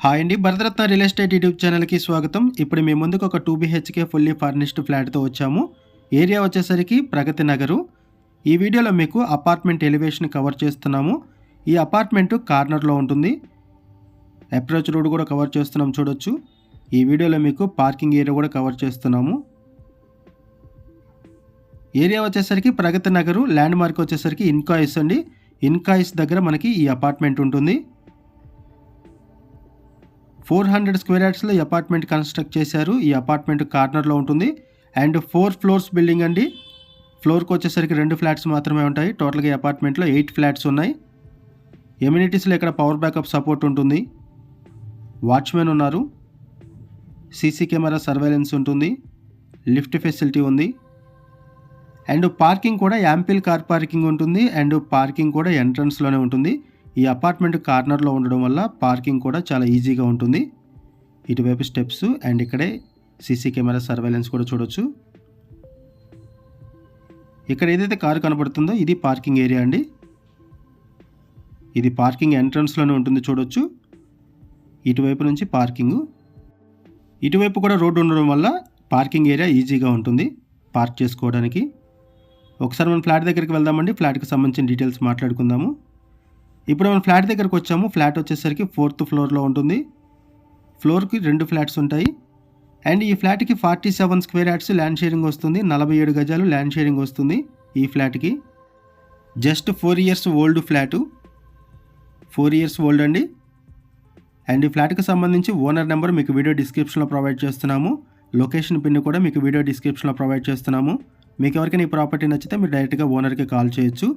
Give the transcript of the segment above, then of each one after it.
Hi అండి, Bharat Ratna real estate YouTube ఛానల్కి స్వాగతం. ఇప్పుడు మీ ముందుకు ఒక 2 BHK ఫుల్లీ ఫర్నిష్డ్ ఫ్లాట్తో వచ్చాము. ఏరియా వచ్చేసరికి ప్రగతి నగరు. ఈ వీడియోలో మీకు అపార్ట్మెంట్ ఎలివేషన్ కవర్ చేస్తున్నాము. ఈ అపార్ట్మెంట్ కార్నర్లో ఉంటుంది. అప్రోచ్ రోడ్ కూడా కవర్ చేస్తున్నాం, చూడొచ్చు. ఈ వీడియోలో మీకు పార్కింగ్ ఏరియా కూడా కవర్ చేస్తున్నాము. ఏరియా వచ్చేసరికి ప్రగతి నగరు. ల్యాండ్ మార్క్ వచ్చేసరికి ఇన్కాయిస్ అండి. ఇన్కాయిస్ దగ్గర మనకి ఈ అపార్ట్మెంట్ ఉంటుంది. 400 స్క్వేర్ యార్డ్స్లో ఈ అపార్ట్మెంట్ కన్స్ట్రక్ట్ చేశారు. ఈ అపార్ట్మెంట్ కార్నర్లో ఉంటుంది అండ్ 4 ఫ్లోర్స్ బిల్డింగ్ అండి. ఫ్లోర్కి వచ్చేసరికి 2 ఫ్లాట్స్ మాత్రమే ఉంటాయి. టోటల్గా ఈ అపార్ట్మెంట్లో 8 ఫ్లాట్స్ ఉన్నాయి. ఎమ్యూనిటీస్లో ఇక్కడ పవర్ బ్యాకప్ సపోర్ట్ ఉంటుంది, వాచ్మెన్ ఉన్నారు, సీసీ కెమెరా సర్వేలెన్స్ ఉంటుంది, లిఫ్ట్ ఫెసిలిటీ ఉంది అండ్ పార్కింగ్ కూడా యాంపిల్ కార్ పార్కింగ్ ఉంటుంది అండ్ పార్కింగ్ కూడా ఎంట్రన్స్లోనే ఉంటుంది. ఈ అపార్ట్మెంట్ కార్నర్లో ఉండడం వల్ల పార్కింగ్ కూడా చాలా ఈజీగా ఉంటుంది. ఇటువైపు స్టెప్స్ అండ్ ఇక్కడే సీసీ కెమెరా సర్వేలెన్స్ కూడా చూడొచ్చు. ఇక్కడ ఏదైతే కారు కనబడుతుందో ఇది పార్కింగ్ ఏరియా అండి. ఇది పార్కింగ్ ఎంట్రన్స్లోనే ఉంటుంది, చూడొచ్చు. ఇటువైపు నుంచి పార్కింగ్, ఇటువైపు కూడా రోడ్డు ఉండడం వల్ల పార్కింగ్ ఏరియా ఈజీగా ఉంటుంది పార్క్ చేసుకోవడానికి. ఒకసారి మనం ఫ్లాట్ దగ్గరికి వెళ్దామండి. ఫ్లాట్కి సంబంధించిన డీటెయిల్స్ మాట్లాడుకుందాము. ఇప్పుడు మనం ఫ్లాట్ దగ్గరకు వచ్చాము. ఫ్లాట్ వచ్చేసరికి 4th ఫ్లోర్లో ఉంటుంది. ఫ్లోర్కి 2 ఫ్లాట్స్ ఉంటాయి అండ్ ఈ ఫ్లాట్కి 47 స్క్వేర్ యార్డ్స్ ల్యాండ్ షేరింగ్ వస్తుంది. 47 గజాలు ల్యాండ్ షేరింగ్ వస్తుంది ఈ ఫ్లాట్కి. Just 4 years old flat, 4 years old అండి. అండ్ ఈ ఫ్లాట్కి సంబంధించి ఓనర్ నెంబర్ మీకు వీడియో డిస్క్రిప్షన్లో ప్రొవైడ్ చేస్తున్నాము. లొకేషన్ పిన్ కూడా మీకు వీడియో డిస్క్రిప్షన్లో ప్రొవైడ్ చేస్తున్నాము. మీకు ఎవరికైనా ఈ ప్రాపర్టీ నచ్చితే మీరు డైరెక్ట్గా ఓనర్కి కాల్ చేయొచ్చు.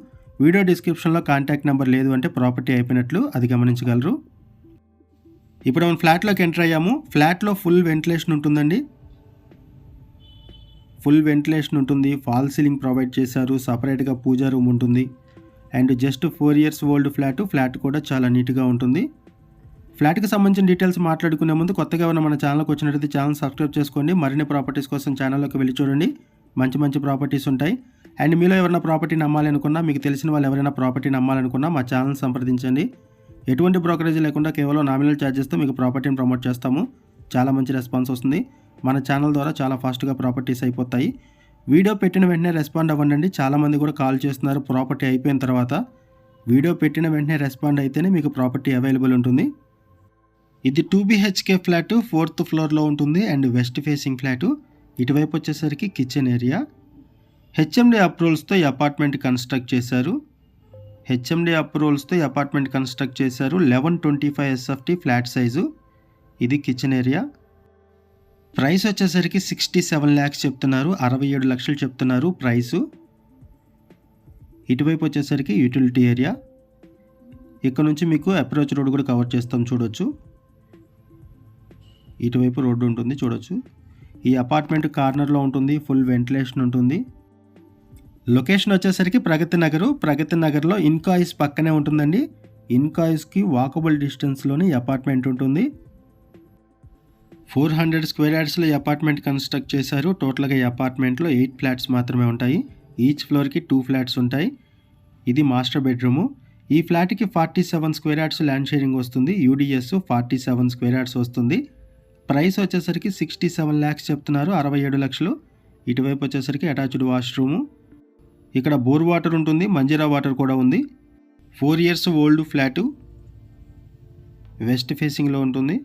వీడియో డిస్క్రిప్షన్లో కాంటాక్ట్ నెంబర్ లేదు అంటే ప్రాపర్టీ అయిపోయినట్లు, అది గమనించగలరు. ఇప్పుడు మనం ఫ్లాట్లోకి ఎంటర్ అయ్యాము. ఫ్లాట్లో ఫుల్ వెంటిలేషన్ ఉంటుందండి. ఫుల్ వెంటిలేషన్ ఉంటుంది. ఫాల్ సీలింగ్ ప్రొవైడ్ చేశారు. సపరేట్గా పూజా రూమ్ ఉంటుంది and just 4 years old flat కూడా చాలా నీట్గా ఉంటుంది. ఫ్లాట్కి సంబంధించిన డీటెయిల్స్ మాట్లాడుకునే ముందు కొత్తగా ఉన్న మన ఛానల్కి వచ్చినట్లయితే ఛానల్ సబ్స్క్రైబ్ చేసుకోండి. మరిన్ని ప్రాపర్టీస్ కోసం ఛానల్లోకి వెళ్ళి చూడండి. మంచి ప్రాపర్టీస్ ఉంటాయి. అండ్ మీలో ఎవరైనా ప్రాపర్టీని అమ్మాలనుకున్నా, మీకు తెలిసిన వాళ్ళు ఎవరైనా ప్రాపర్టీని అమ్మాలనుకున్నా మా ఛానల్ సంప్రదించండి. ఎటువంటి బ్రోకరేజ్ లేకుండా కేవలం నామినల్ ఛార్జెస్తో మీకు ప్రాపర్టీని ప్రమోట్ చేస్తాము. చాలా మంచి రెస్పాన్స్ వస్తుంది. మన ఛానల్ ద్వారా చాలా ఫాస్ట్గా ప్రాపర్టీస్ అయిపోతాయి. వీడియో పెట్టిన వెంటనే రెస్పాండ్ అవ్వండి. చాలామంది కూడా కాల్ చేస్తున్నారు ప్రాపర్టీ అయిపోయిన తర్వాత. వీడియో పెట్టిన వెంటనే రెస్పాండ్ అయితేనే మీకు ప్రాపర్టీ అవైలబుల్ ఉంటుంది. ఇది 2 BHK ఫ్లాట్ 4th ఫ్లోర్లో ఉంటుంది అండ్ వెస్ట్ ఫేసింగ్ ఫ్లాటు. ఇటువైపు వచ్చేసరికి కిచెన్ ఏరియా. హెచ్ఎండి అప్రూవల్స్తో ఈ అపార్ట్మెంట్ కన్స్ట్రక్ట్ చేశారు. 1125 SFT ఫ్లాట్ సైజు. ఇది కిచెన్ ఏరియా. ప్రైస్ వచ్చేసరికి 67 lakhs చెప్తున్నారు, 67 లక్షలు చెప్తున్నారు ప్రైసు. ఇటువైపు వచ్చేసరికి యూటిలిటీ ఏరియా. ఇక్కడ నుంచి మీకు అప్రోచ్ రోడ్ కూడా కవర్ చేస్తాం, చూడొచ్చు. ఇటువైపు రోడ్డు ఉంటుంది, చూడొచ్చు. ఈ అపార్ట్మెంట్ కార్నర్లో ఉంటుంది. ఫుల్ వెంటిలేషన్ ఉంటుంది. లొకేషన్ వచ్చేసరికి ప్రగతి నగర్లో ఇన్కాయిస్ పక్కనే ఉంటుందండి. ఇన్కాయిస్కి వాకబుల్ డిస్టెన్స్లోనే ఈ అపార్ట్మెంట్ ఉంటుంది. 400 స్క్వేర్ యార్డ్స్లో ఈ అపార్ట్మెంట్ కన్స్ట్రక్ట్ చేశారు. టోటల్గా ఈ అపార్ట్మెంట్లో 8 ఫ్లాట్స్ మాత్రమే ఉంటాయి. ఈచ్ ఫ్లోర్కి 2 ఫ్లాట్స్ ఉంటాయి. ఇది మాస్టర్ బెడ్రూము. ఈ ఫ్లాట్కి 47 స్క్వేర్ యార్డ్స్ ల్యాండ్ షేరింగ్ వస్తుంది. యూడిఎస్ 47 స్క్వేర్ యార్డ్స్ వస్తుంది. ప్రైస్ వచ్చేసరికి 67 lakhs చెప్తున్నారు, 67 లక్షలు. ఇటువైపు వచ్చేసరికి అటాచ్డ్ వాష్రూము. ఇక్కడ బోర్ వాటర్ ఉంటుంది, మంజీరా వాటర్ కూడా ఉంది. 4 ఇయర్స్ ఓల్డ్ ఫ్లాటు. వెస్ట్ ఫేసింగ్లో ఉంటుంది.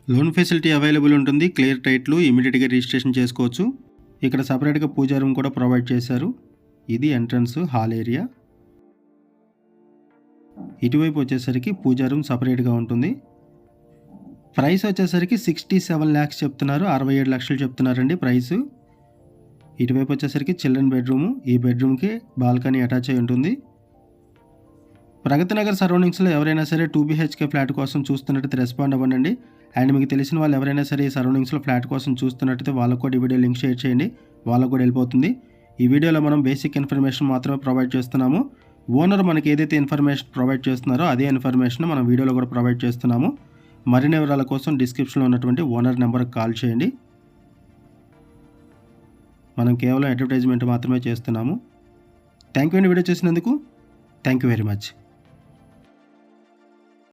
లోన్ ఫెసిలిటీ అవైలబుల్ ఉంటుంది. క్లియర్ టైట్లు, ఇమీడియట్గా రిజిస్ట్రేషన్ చేసుకోవచ్చు. ఇక్కడ సపరేట్గా పూజా రూమ్ కూడా ప్రొవైడ్ చేశారు. ఇది ఎంట్రన్స్ హాల్ ఏరియా. ఇటువైపు వచ్చేసరికి పూజా రూమ్ సపరేట్గా ఉంటుంది. ప్రైస్ వచ్చేసరికి 67 lakhs చెప్తున్నారు, 67 లక్షలు చెప్తున్నారండి ప్రైసు. ఇటువైపు వచ్చేసరికి చిల్డ్రన్ బెడ్రూము. ఈ బెడ్రూమ్కి బాల్కనీ అటాచ్ అయి ఉంటుంది. ప్రగతి నగర్ సరౌండింగ్స్లో ఎవరైనా సరే 2 BHK ఫ్లాట్ కోసం చూస్తున్నట్టయితే రెస్పాండ్ అవ్వండి. అండ్ మీకు తెలిసిన వాళ్ళు ఎవరైనా సరే ఈ సరౌండింగ్స్లో ఫ్లాట్ కోసం చూస్తున్నట్టయితే వాళ్ళకు కూడా ఈ వీడియో లింక్ షేర్ చేయండి, వాళ్ళకు కూడా వెళ్ళిపోతుంది. ఈ వీడియోలో మనం బేసిక్ ఇన్ఫర్మేషన్ మాత్రమే ప్రొవైడ్ చేస్తున్నాము. ఓనర్ మనకి ఏదైతే ఇన్ఫర్మేషన్ ప్రొవైడ్ చేస్తున్నారో అదే ఇన్ఫర్మేషన్ మనం వీడియోలో కూడా ప్రొవైడ్ చేస్తున్నాము. మరిన్ని వివరాల కోసం డిస్క్రిప్షన్లో ఉన్నటువంటి ఓనర్ నెంబర్కి కాల్ చేయండి. మనం కేవలం అడ్వర్టైజ్మెంట్ మాత్రమే చేస్తున్నాము. థ్యాంక్ యూ అండి వీడియో చూసినందుకు. Thank you very much.